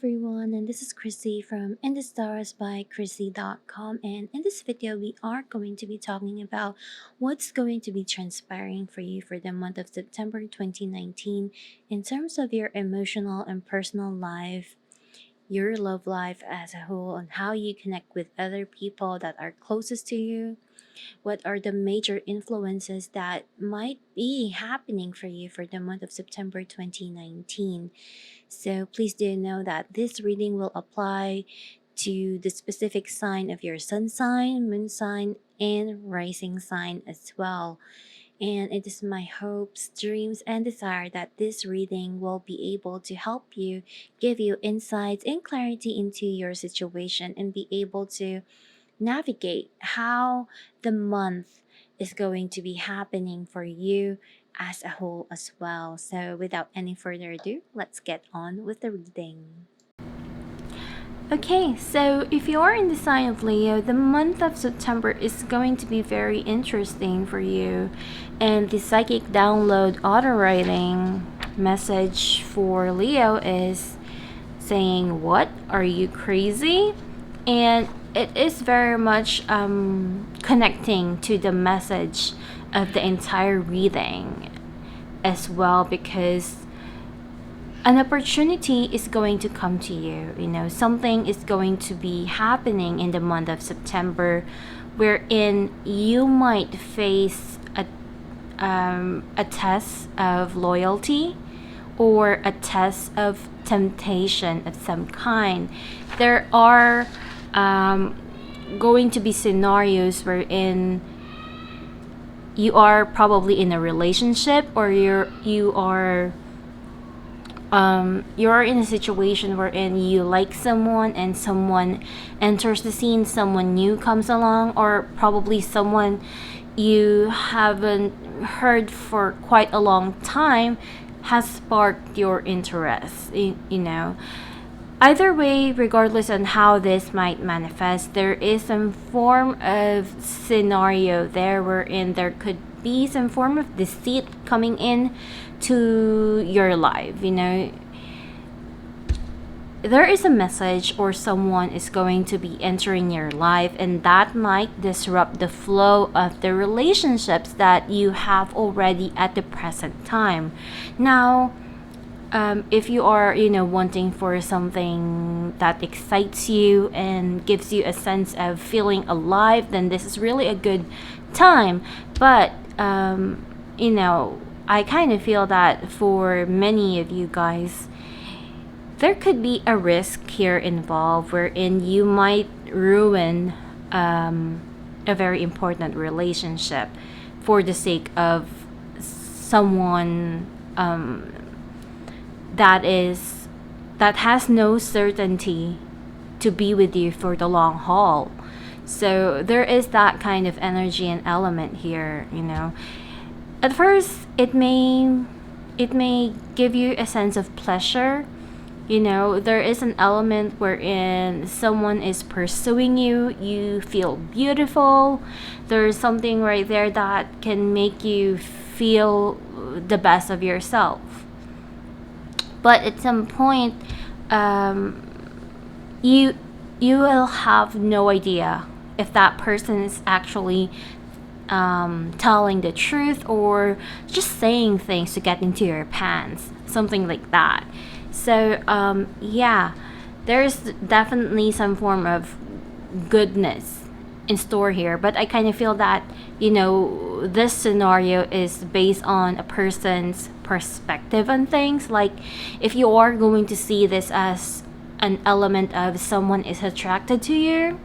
everyone, and this is Krissy from InTheStars by Krissy.com. And in this video, we are going to be talking about what's going to be transpiring for you for the month of September 2019 in terms of your emotional and personal life, your love life as a whole, and how you connect with other people that are closest to you. What are the major influences that might be happening for you for the month of September 2019? So please do know that this reading will apply to the specific sign of your sun sign, moon sign, and rising sign as well. And it is my hopes, dreams, and desire that this reading will be able to help you, give you insights and clarity into your situation, and be able to navigate how the month is going to be happening for you as a whole as well. So, without any further ado, let's get on with the reading. Okay, so if you are in the sign of Leo, the month of September is going to be very interesting for you. And the psychic download auto writing message for Leo is saying, "What? Are you crazy?" And it is very much connecting to the message of the entire reading as well, because an opportunity is going to come to you. Something is going to be happening in the month of September wherein you might face a test of loyalty or a test of temptation of some kind. There are going to be scenarios wherein you are probably in a relationship, or you're in a situation wherein you like someone and someone enters the scene, someone new comes along, or probably someone you haven't heard for quite a long time has sparked your interest. Either way, regardless on how this might manifest, there is some form of scenario there wherein there could be some form of deceit coming in to your life. There is a message or someone is going to be entering your life, and that might disrupt the flow of the relationships that you have already at the present time. Now, if you are wanting for something that excites you and gives you a sense of feeling alive, then this is really a good time. But I kind of feel that for many of you guys, there could be a risk here involved wherein you might ruin a very important relationship for the sake of someone that has no certainty to be with you for the long haul. So there is that kind of energy and element here. At first it may give you a sense of pleasure. There is an element wherein someone is pursuing you, you feel beautiful. There's something right there that can make you feel the best of yourself. But at some point, you will have no idea if that person is actually telling the truth or just saying things to get into your pants, something like that. So there's definitely some form of goodness in store here, but I kind of feel that this scenario is based on a person's perspective on things. Like, if you are going to see this as an element of someone is attracted to you,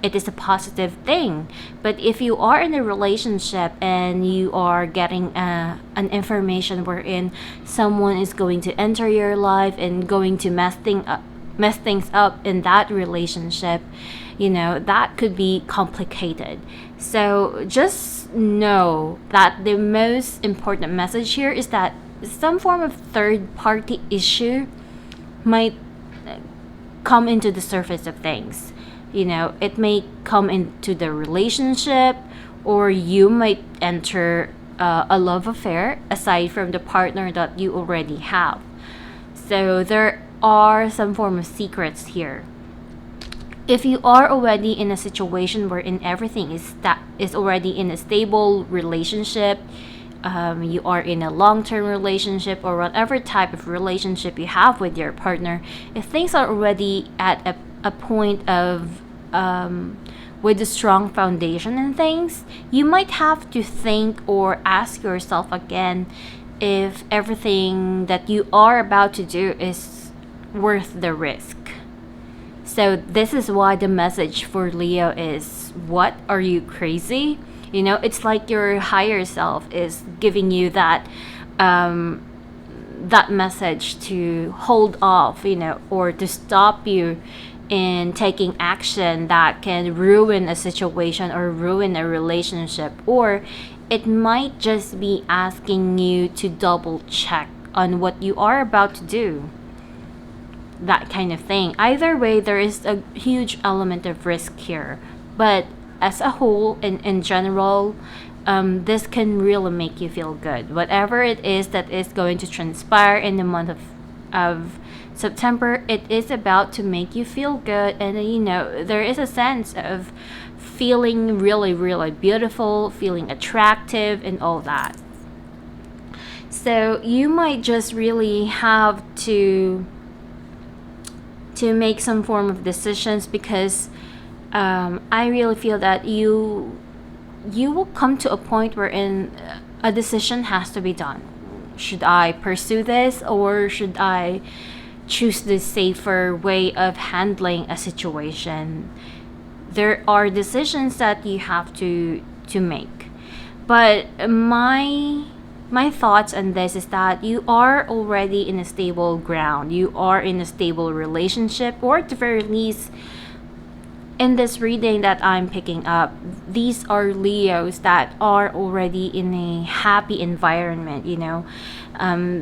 it is a positive thing. But if you are in a relationship and you are getting an information wherein someone is going to enter your life and going to mess things up in that relationship, that could be complicated. So just know that the most important message here is that some form of third party issue might come into the surface of things. It may come into the relationship, or you might enter a love affair aside from the partner that you already have. So there are some form of secrets here. If you are already in a situation wherein everything is already in a stable relationship, you are in a long-term relationship or whatever type of relationship you have with your partner, if things are already at a point of with a strong foundation and things, you might have to think or ask yourself again if everything that you are about to do is worth the risk. So this is why the message for Leo is, what, are you crazy? You know, it's like your higher self is giving you that message to hold off, or to stop you in taking action that can ruin a situation or ruin a relationship, or it might just be asking you to double check on what you are about to do, that kind of thing. Either way, there is a huge element of risk here, but as a whole, in general, this can really make you feel good. Whatever it is that is going to transpire in the month of September, it is about to make you feel good, and there is a sense of feeling really, really beautiful, feeling attractive, and all that. So you might just really have to make some form of decisions, because I really feel that you will come to a point wherein a decision has to be done. Should I pursue this, or should I choose the safer way of handling a situation? There are decisions that you have to make. But my thoughts on this is that you are already in a stable ground. You are in a stable relationship, or at the very least, in this reading that I'm picking up, these are Leos that are already in a happy environment.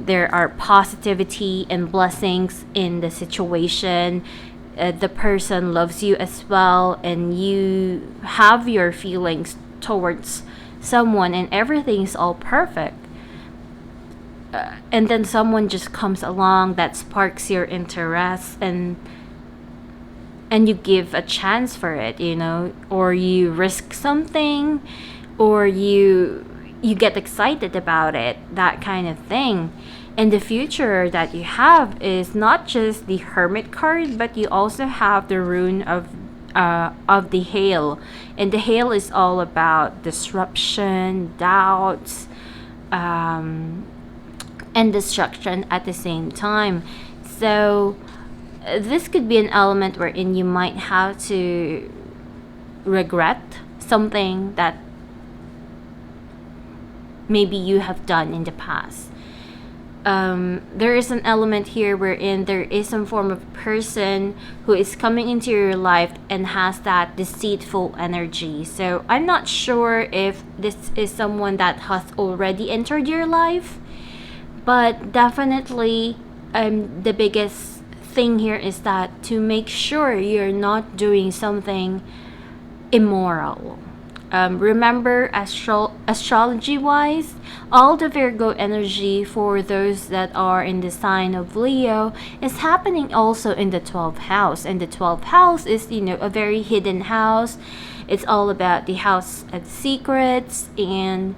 There are positivity and blessings in the situation. The person loves you as well, and you have your feelings towards someone, and everything's all perfect. And then someone just comes along that sparks your interest, and you give a chance for it, or you risk something, or you get excited about it, that kind of thing. And the future that you have is not just the Hermit card, but you also have the rune of the Hail, and the Hail is all about disruption, doubts, and destruction at the same time. So this could be an element wherein you might have to regret something that maybe you have done in the past. There is an element here wherein there is some form of person who is coming into your life and has that deceitful energy. So I'm not sure if this is someone that has already entered your life, but definitely the biggest thing here is that to make sure you're not doing something immoral. Remember, astrology wise, all the Virgo energy for those that are in the sign of Leo is happening also in the 12th house. And the 12th house is, a very hidden house. It's all about the house of secrets, and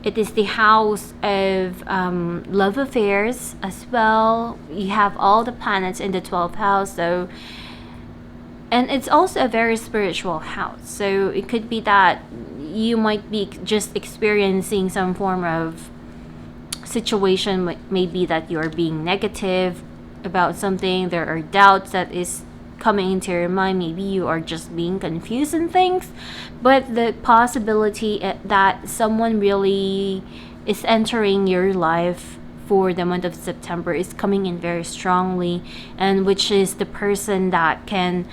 it is the house of love affairs as well. You have all the planets in the 12th house, so. And it's also a very spiritual house. So it could be that you might be just experiencing some form of situation, maybe that you're being negative about something. There are doubts that is coming into your mind. Maybe you are just being confused in things. But the possibility that someone really is entering your life for the month of September is coming in very strongly, and which is the person that can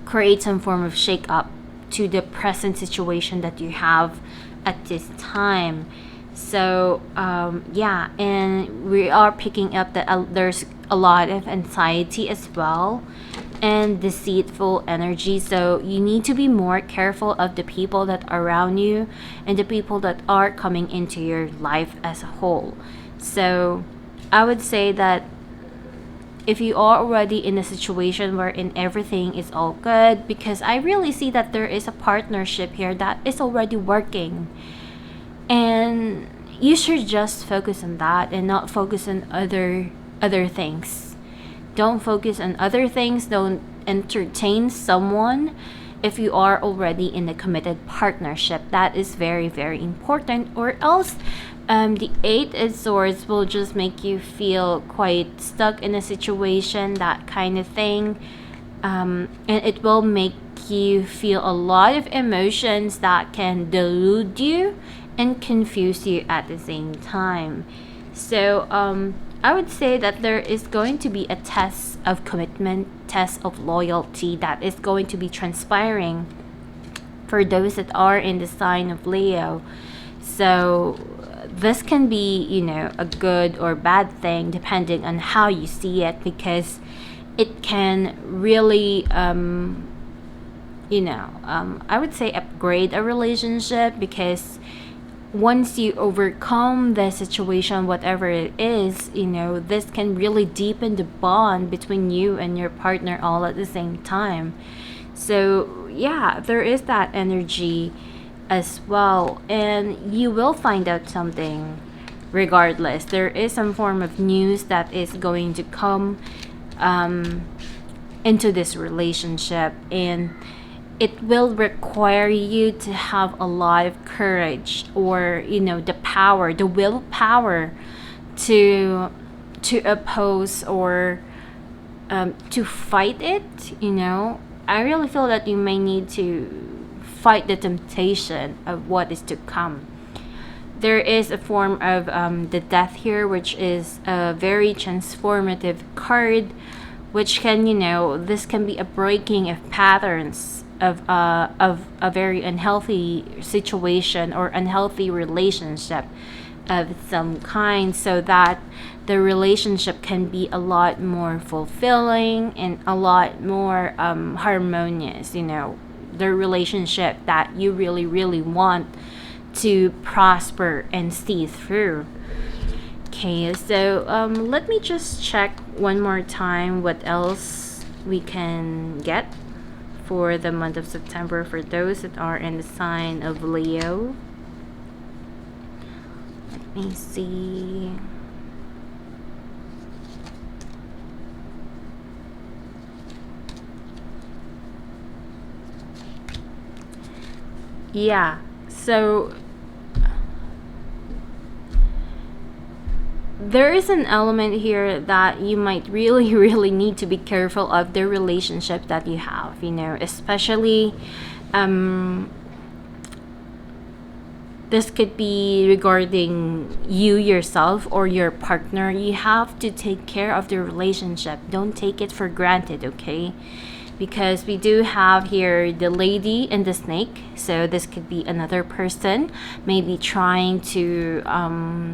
create some form of shake up to the present situation that you have at this time. So and we are picking up that there's a lot of anxiety as well, and deceitful energy. So you need to be more careful of the people that are around you and the people that are coming into your life as a whole. So I would say that if you are already in a situation wherein everything is all good, because I really see that there is a partnership here that is already working, and you should just focus on that and not focus on other things. Don't focus on other things. Don't entertain someone if you are already in a committed partnership. That is very, very important, or else the Eight of Swords will just make you feel quite stuck in a situation, that kind of thing. And it will make you feel a lot of emotions that can delude you and confuse you at the same time. So I would say that there is going to be a test of commitment, test of loyalty that is going to be transpiring for those that are in the sign of Leo. So this can be, a good or bad thing depending on how you see it, because it can really, I would say upgrade a relationship, because once you overcome the situation, whatever it is, this can really deepen the bond between you and your partner all at the same time. So, yeah, there is that energy as well. And you will find out something regardless. There is some form of news that is going to come into this relationship, and it will require you to have a lot of courage, or the power, the willpower to oppose, or to fight it. I really feel that you may need to fight the temptation of what is to come. There is a form of the death here, which is a very transformative card, which can, this can be a breaking of patterns of a very unhealthy situation or unhealthy relationship of some kind, so that the relationship can be a lot more fulfilling and a lot more harmonious. The relationship that you really, really want to prosper and see through. Okay, so let me just check one more time what else we can get for the month of September for those that are in the sign of Leo. Let me see. Yeah, so there is an element here that you might really, really need to be careful of the relationship that you have, especially this could be regarding you yourself or your partner. You have to take care of the relationship. Don't take it for granted, okay? Because we do have here the lady and the snake. So this could be another person maybe trying to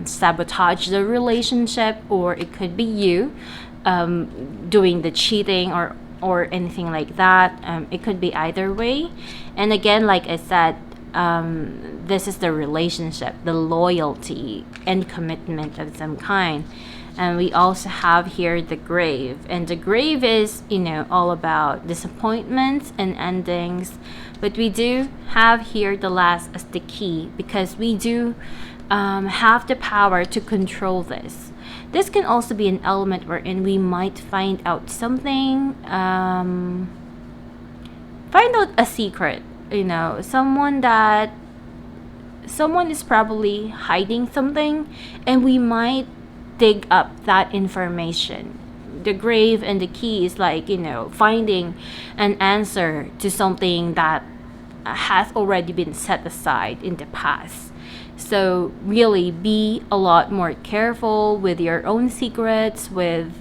sabotage the relationship, or it could be you doing the cheating or anything like that. It could be either way. And again, like I said, this is the relationship, the loyalty and commitment of some kind. And we also have here the grave. And the grave is, all about disappointments and endings. But we do have here the last as the key, because we do have the power to control this. This can also be an element wherein we might find out something, find out a secret. Someone is probably hiding something, and we might dig up that information. The grave and the key is like, finding an answer to something that has already been set aside in the past. So really be a lot more careful with your own secrets, with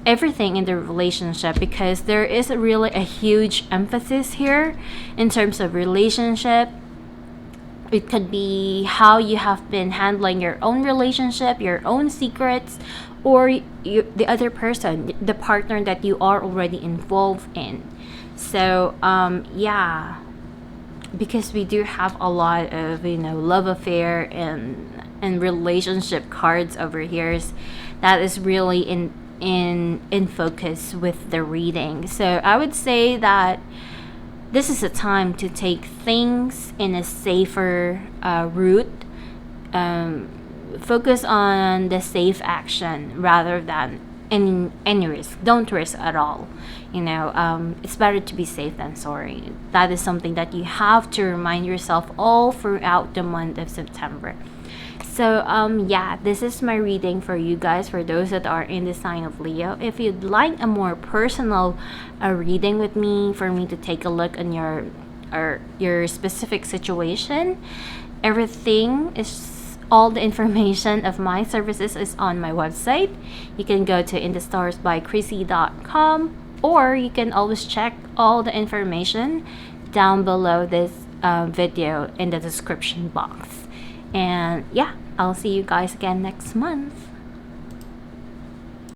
everything in the relationship, because there is really a huge emphasis here in terms of relationship. It could be how you have been handling your own relationship, your own secrets, or the other person, the partner that you are already involved in. So, yeah, because we do have a lot of, love affair and and relationship cards over here. That is really in focus with the reading. So I would say that this is a time to take things in a safer route. Focus on the safe action rather than any risk. Don't risk at all. It's better to be safe than sorry. That is something that you have to remind yourself all throughout the month of September. So yeah, this is my reading for you guys, for those that are in the sign of Leo. If you'd like a more personal reading with me, for me to take a look on your specific situation, everything is, all the information of my services is on my website. You can go to inthestarsbykrissy.com, or you can always check all the information down below this video in the description box. And yeah, I'll see you guys again next month.